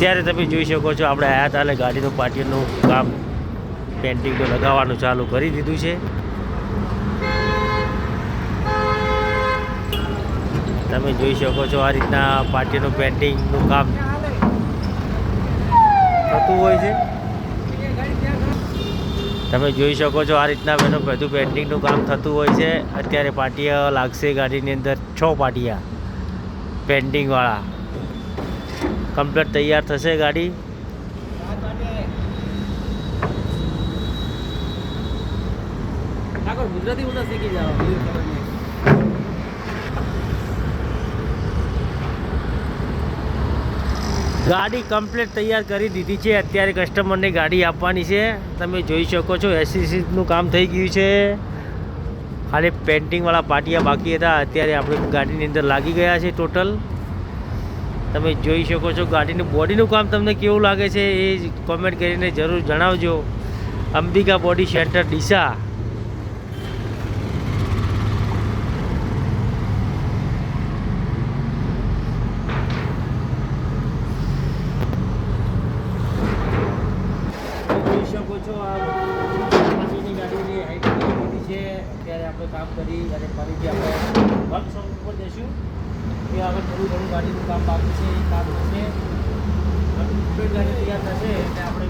અત્યારે તમે જોઈ શકો છો આપણે આયા હતા એટલે ગાડીનું પાટિયાનું કામ પેન્ટિંગનું લગાવવાનું ચાલુ કરી દીધું છે. તમે જોઈ શકો છો આ રીતના પાટિયાનું પેન્ટિંગનું કામ થતું હોય છે. તમે જોઈ શકો છો આ રીતના બધું પેન્ટિંગનું કામ થતું હોય છે. અત્યારે પાટિયા લાગશે ગાડીની અંદર 6 પાટિયા પેન્ટિંગવાળા. કમ્પ્લીટ તૈયાર થશે ગાડી. ગુજરાતી બધા શીખી જાવ. ગાડી કમ્પ્લીટ તૈયાર કરી દીધી છે. અત્યારે કસ્ટમરને ગાડી આપવાની છે. તમે જોઈ શકો છો એસીસીનું કામ થઈ ગયું છે. ખાલી પેન્ટિંગવાળા પાટિયા બાકી હતા. અત્યારે આપણે ગાડીની અંદર લાગી ગયા છે ટોટલ. તમે જોઈ શકો છો ગાડીનું બોડીનું કામ તમને કેવું લાગે છે એ કોમેન્ટ કરીને જરૂર જણાવજો. Ambika body centre Deesa. જોઈ શકો છો આ ગાડીની હાઈટ લીધી છે. અત્યારે આપણે કામ કરી અને ફરીથી આપણે વર્કશોપ ઉપર જઈશું. કે આગળ થોડું ઘણું ગાડીનું કામ બાકી છે એ કામ થશે. ગાડી તૈયાર થશે એટલે આપણે